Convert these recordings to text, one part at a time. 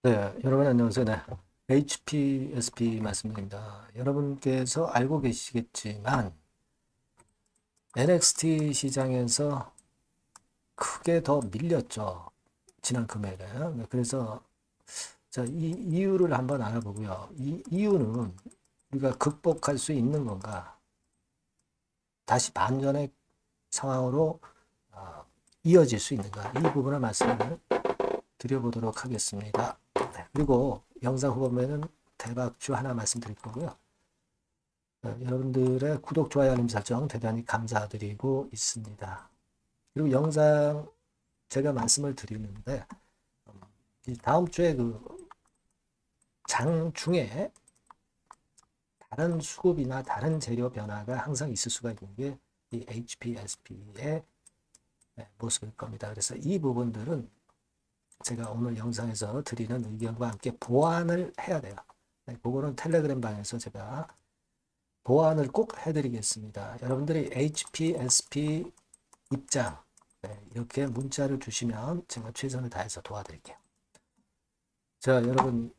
네, 여러분 안녕하세요. 네, HPSP 말씀드립니다. 여러분께서 알고 계시겠지만 NXT 시장에서 크게 더 밀렸죠. 지난 금액에. 네, 그래서 자, 이 이유를 한번 알아보고요. 이 이유는 우리가 극복할 수 있는 건가? 다시 반전의 상황으로 이어질 수 있는가? 이 부분을 말씀을 드려보도록 하겠습니다. 네, 그리고 영상 후보면은 대박주 하나 말씀드릴 거고요. 여러분들의 구독, 좋아요, 알림 설정 대단히 감사드리고 있습니다. 그리고 영상 제가 말씀을 드리는데 다음 주에 그 장중에 다른 수급이나 다른 재료 변화가 항상 있을 수가 있는 게 이 HPSP의 모습일 겁니다. 그래서 이 부분들은 제가 오늘 영상에서 드리는 의견과 함께 보완을 해야 돼요. 네, 그거는 텔레그램 방에서 제가 보완을 꼭 해드리겠습니다. 여러분들이 HPSP 입장 네, 이렇게 문자를 주시면 제가 최선을 다해서 도와드릴게요. 자, 여러분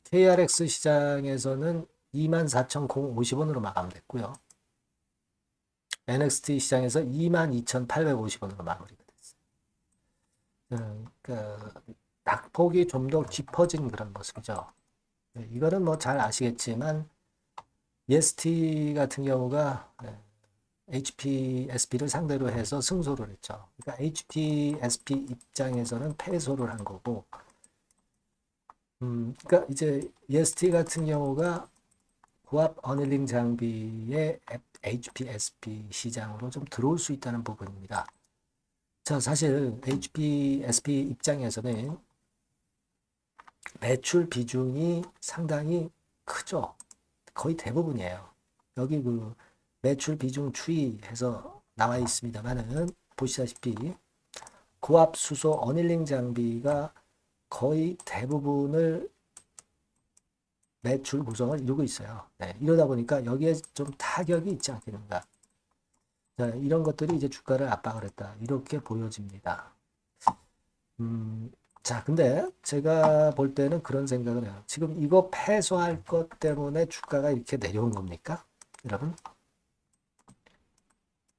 KRX 시장에서는 24,050원으로 마감됐고요. NXT 시장에서 22,850원으로 마무리가 됐어요. 그러니까 낙폭이 좀 더 깊어진 그런 모습이죠. 네, 이거는 뭐 잘 아시겠지만 EST 같은 경우가 HPSP를 상대로 해서 승소를 했죠. 그러니까 HPSP 입장에서는 패소를 한 거고 그러니까 이제 EST 같은 경우가 고압 어닐링 장비의 HPSP 시장으로 좀 들어올 수 있다는 부분입니다. 자, 사실 HPSP 입장에서는 매출 비중이 상당히 크죠. 거의 대부분이에요. 여기 그 매출 비중 추이해서 나와 있습니다만은 보시다시피 고압 수소 어닐링 장비가 거의 대부분을 매출 구성을 이루고 있어요. 네, 이러다 보니까 여기에 좀 타격이 있지 않겠는가. 자, 이런 것들이 이제 주가를 압박을 했다. 이렇게 보여집니다. 음, 자, 근데 제가 볼 때는 그런 생각을 해요. 지금 이거 패소할 것 때문에 주가가 이렇게 내려온 겁니까? 여러분?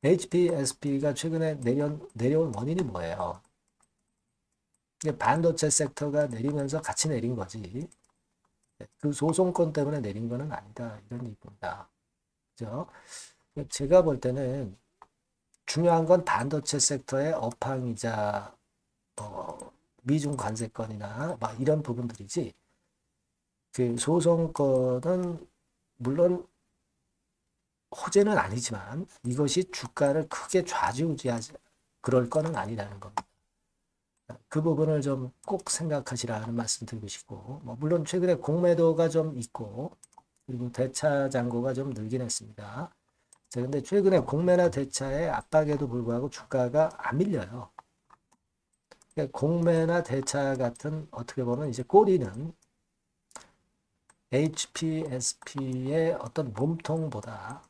HPSP가 최근에 내려온 원인이 뭐예요? 반도체 섹터가 내리면서 같이 내린 거지. 그 소송권 때문에 내린 거는 아니다. 이런 얘기입니다. 그죠? 제가 볼 때는 중요한 건 반도체 섹터의 업황이자 미중 관세권이나 막 이런 부분들이지. 그 소송권은 물론 호재는 아니지만 이것이 주가를 크게 좌지우지하지 그럴 거는 아니라는 겁니다. 그 부분을 좀 꼭 생각하시라는 말씀 드리고 싶고, 뭐 물론 최근에 공매도가 좀 있고, 그리고 대차 잔고가 좀 늘긴 했습니다. 자, 근데 최근에 공매나 대차의 압박에도 불구하고 주가가 안 밀려요. 그러니까 공매나 대차 같은 어떻게 보면 이제 꼬리는 HPSP의 어떤 몸통보다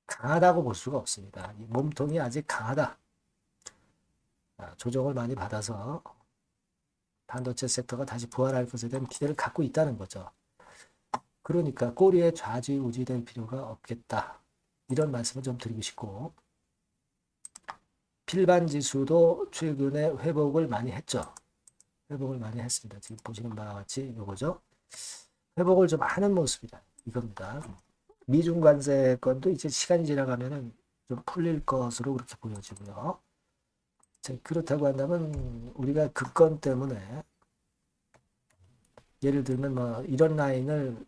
강하다고 볼 수가 없습니다. 이 몸통이 아직 강하다. 조정을 많이 받아서 반도체 섹터가 다시 부활할 것에 대한 기대를 갖고 있다는 거죠. 그러니까 꼬리에 좌지우지 될 필요가 없겠다. 이런 말씀을 좀 드리고 싶고 필반 지수도 최근에 회복을 많이 했죠. 회복을 많이 했습니다. 지금 보시는 바와 같이 이거죠. 회복을 좀 하는 모습이다. 이겁니다. 미중 관세건도 이제 시간이 지나가면은 좀 풀릴 것으로 그렇게 보여지고요. 그렇다고 한다면 우리가 그 건 때문에 예를 들면 뭐 이런 라인을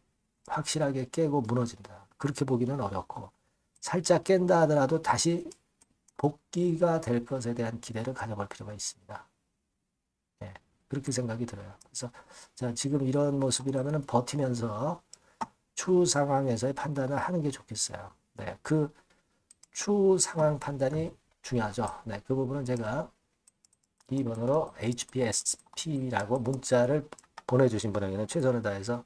확실하게 깨고 무너진다. 그렇게 보기는 어렵고 살짝 깬다 하더라도 다시 복귀가 될 것에 대한 기대를 가져볼 필요가 있습니다. 네, 그렇게 생각이 들어요. 그래서 자, 지금 이런 모습이라면 버티면서 추후 상황에서의 판단을 하는 게 좋겠어요. 네, 그 추후 상황 판단이 중요하죠. 네, 그 부분은 제가 이 번호로 HPSP라고 문자를 보내주신 분에게는 최선을 다해서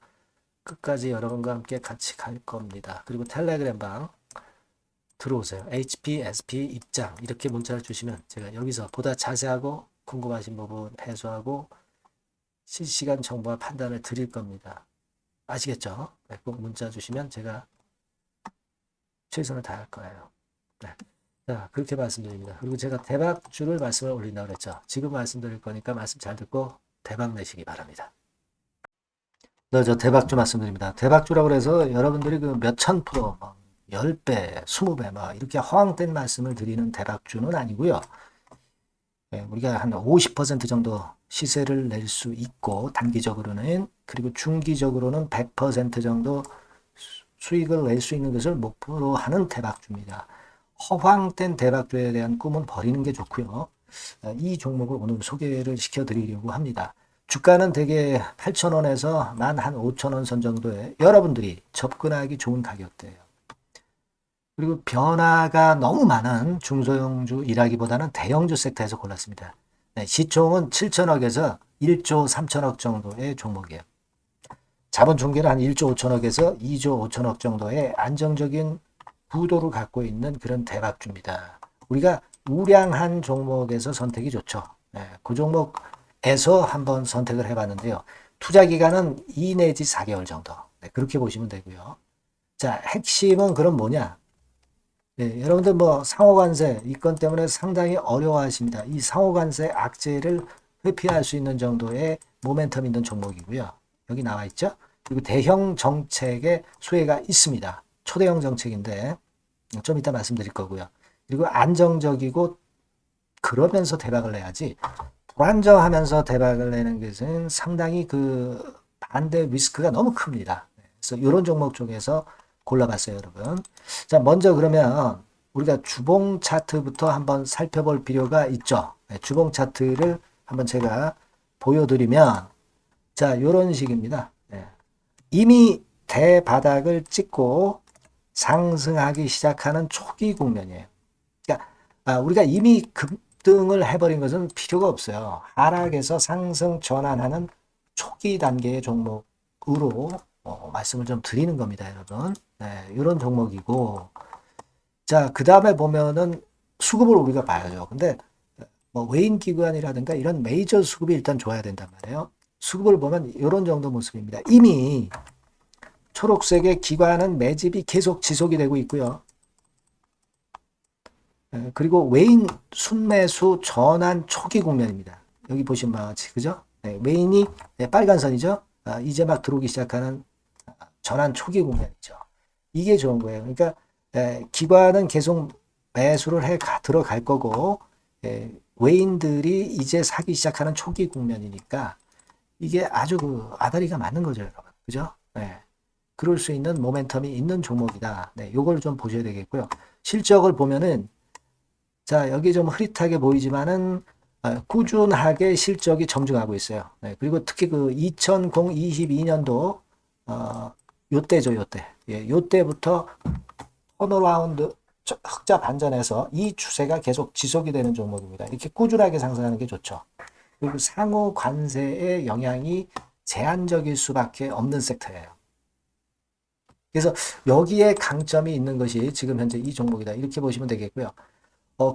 끝까지 여러분과 함께 같이 갈 겁니다. 그리고 텔레그램 방 들어오세요. HPSP 입장 이렇게 문자를 주시면 제가 여기서 보다 자세하고 궁금하신 부분 해소하고 실시간 정보와 판단을 드릴 겁니다. 아시겠죠? 네, 꼭 문자 주시면 제가 최선을 다할 거예요. 네. 자, 그렇게 말씀드립니다. 그리고 제가 대박주를 말씀을 올린다고 그랬죠. 지금 말씀드릴 거니까 말씀 잘 듣고 대박 내시기 바랍니다. 네, 저 대박주 말씀드립니다. 대박주라고 해서 여러분들이 그 몇천 프로, 뭐 10배, 20배, 막 이렇게 허황된 말씀을 드리는 대박주는 아니고요. 예, 우리가 한 50% 정도 시세를 낼 수 있고, 단기적으로는, 그리고 중기적으로는 100% 정도 수익을 낼 수 있는 것을 목표로 하는 대박주입니다. 허황된 대박주에 대한 꿈은 버리는 게 좋고요. 이 종목을 오늘 소개를 시켜드리려고 합니다. 주가는 대개 8,000원에서 만 한 5,000원 선 정도에 여러분들이 접근하기 좋은 가격대예요. 그리고 변화가 너무 많은 중소형주 일하기보다는 대형주 섹터에서 골랐습니다. 네, 시총은 7천억에서 1조 3천억 정도의 종목이에요. 자본 총계는 한 1조 5천억에서 2조 5천억 정도의 안정적인 구도를 갖고 있는 그런 대박주입니다. 우리가 우량한 종목에서 선택이 좋죠. 네, 그 종목에서 한번 선택을 해봤는데요. 투자 기간은 2 내지 4개월 정도. 네, 그렇게 보시면 되고요. 자, 핵심은 그럼 뭐냐? 네, 여러분들 뭐 상호관세 이 건 때문에 상당히 어려워하십니다. 이 상호관세 악재를 회피할 수 있는 정도의 모멘텀 있는 종목이고요. 여기 나와 있죠. 그리고 대형 정책의 수혜가 있습니다. 초대형 정책인데 좀 이따 말씀드릴 거고요. 그리고 안정적이고 그러면서 대박을 내야지 불안정하면서 대박을 내는 것은 상당히 그 반대 리스크가 너무 큽니다. 그래서 이런 종목 중에서 골라봤어요, 여러분. 자, 먼저 그러면 우리가 주봉 차트부터 한번 살펴볼 필요가 있죠. 네, 주봉 차트를 한번 제가 보여드리면, 자, 이런 식입니다. 네. 이미 대바닥을 찍고 상승하기 시작하는 초기 국면이에요. 그러니까 우리가 이미 급등을 해버린 것은 필요가 없어요. 하락에서 상승 전환하는 초기 단계의 종목으로 말씀을 좀 드리는 겁니다, 여러분. 네, 이런 종목이고, 자, 그 다음에 보면은 수급을 우리가 봐야죠. 근데 뭐 외인 기관이라든가 이런 메이저 수급이 일단 좋아야 된단 말이에요. 수급을 보면 이런 정도 모습입니다. 이미 초록색의 기관은 매집이 계속 지속이 되고 있고요. 그리고 외인 순매수 전환 초기 국면입니다. 여기 보시면 바와 같이, 그죠? 네, 외인이 빨간 선이죠. 이제 막 들어오기 시작하는 전환 초기 국면이죠. 이게 좋은 거예요. 그러니까 기관은 계속 매수를 해 들어갈 거고 외인들이 이제 사기 시작하는 초기 국면이니까 이게 아주 그 아다리가 맞는 거죠, 여러분. 그죠? 네. 그럴 수 있는 모멘텀이 있는 종목이다. 네, 요걸 좀 보셔야 되겠고요. 실적을 보면은 자, 여기 좀 흐릿하게 보이지만은 꾸준하게 실적이 점증하고 있어요. 네, 그리고 특히 그 2022년도 요때죠, 요때. 예, 요때부터 턴어라운드 흑자 반전해서 이 추세가 계속 지속이 되는 종목입니다. 이렇게 꾸준하게 상승하는 게 좋죠. 그리고 상호 관세의 영향이 제한적일 수밖에 없는 섹터예요. 그래서 여기에 강점이 있는 것이 지금 현재 이 종목이다. 이렇게 보시면 되겠고요.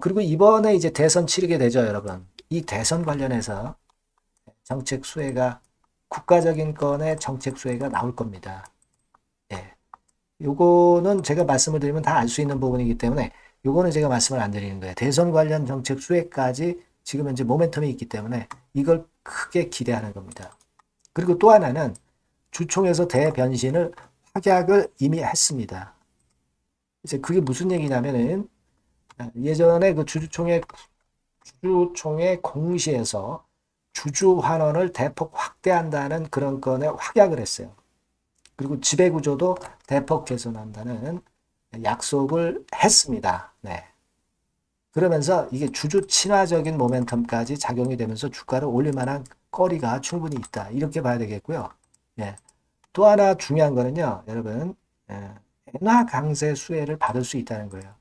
그리고 이번에 이제 대선 치르게 되죠, 여러분. 이 대선 관련해서 정책 수혜가, 국가적인 건의 정책 수혜가 나올 겁니다. 예. 요거는 제가 말씀을 드리면 다 알 수 있는 부분이기 때문에 요거는 제가 말씀을 안 드리는 거예요. 대선 관련 정책 수혜까지 지금 현재 모멘텀이 있기 때문에 이걸 크게 기대하는 겁니다. 그리고 또 하나는 주총에서 대변신을 확약을 이미 했습니다. 이제 그게 무슨 얘기냐면은 예전에 그 주주총회 공시에서 주주 환원을 대폭 확대한다는 그런 건에 확약을 했어요. 그리고 지배구조도 대폭 개선한다는 약속을 했습니다. 네. 그러면서 이게 주주 친화적인 모멘텀까지 작용이 되면서 주가를 올릴 만한 거리가 충분히 있다. 이렇게 봐야 되겠고요. 예. 또 하나 중요한 거는요, 여러분, 엔화 강세 수혜를 받을 수 있다는 거예요.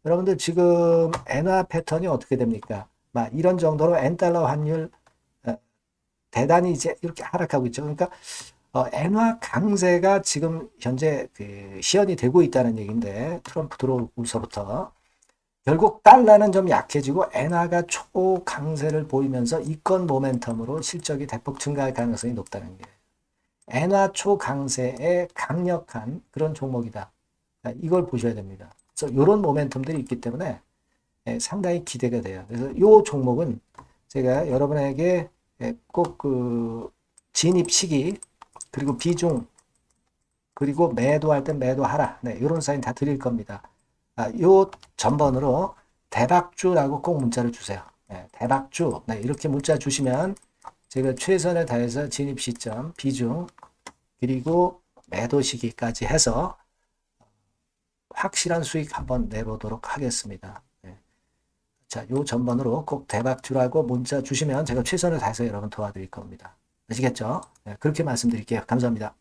여러분들 지금 엔화 패턴이 어떻게 됩니까? 막 이런 정도로 엔달러 환율 대단히 이제 이렇게 하락하고 있죠. 그러니까 엔화 강세가 지금 현재 그 시연이 되고 있다는 얘기인데 트럼프 들어오면서부터 결국 달러는 좀 약해지고 엔화가 초강세를 보이면서 이권 모멘텀으로 실적이 대폭 증가할 가능성이 높다는 게 엔화 초강세에 강력한 그런 종목이다. 이걸 보셔야 됩니다. 그래서 이런 모멘텀들이 있기 때문에 상당히 기대가 돼요. 그래서 이 종목은 제가 여러분에게 꼭 그 진입 시기 그리고 비중 그리고 매도할 땐 매도하라. 네, 이런 사인 다 드릴 겁니다. 요 전번으로 대박주라고 꼭 문자를 주세요. 네, 대박주. 네, 이렇게 문자 주시면 제가 최선을 다해서 진입 시점, 비중, 그리고 매도 시기까지 해서 확실한 수익 한번 내보도록 하겠습니다. 네. 자, 요 전번으로 꼭 대박주라고 문자 주시면 제가 최선을 다해서 여러분 도와드릴 겁니다. 아시겠죠? 네, 그렇게 말씀드릴게요. 감사합니다.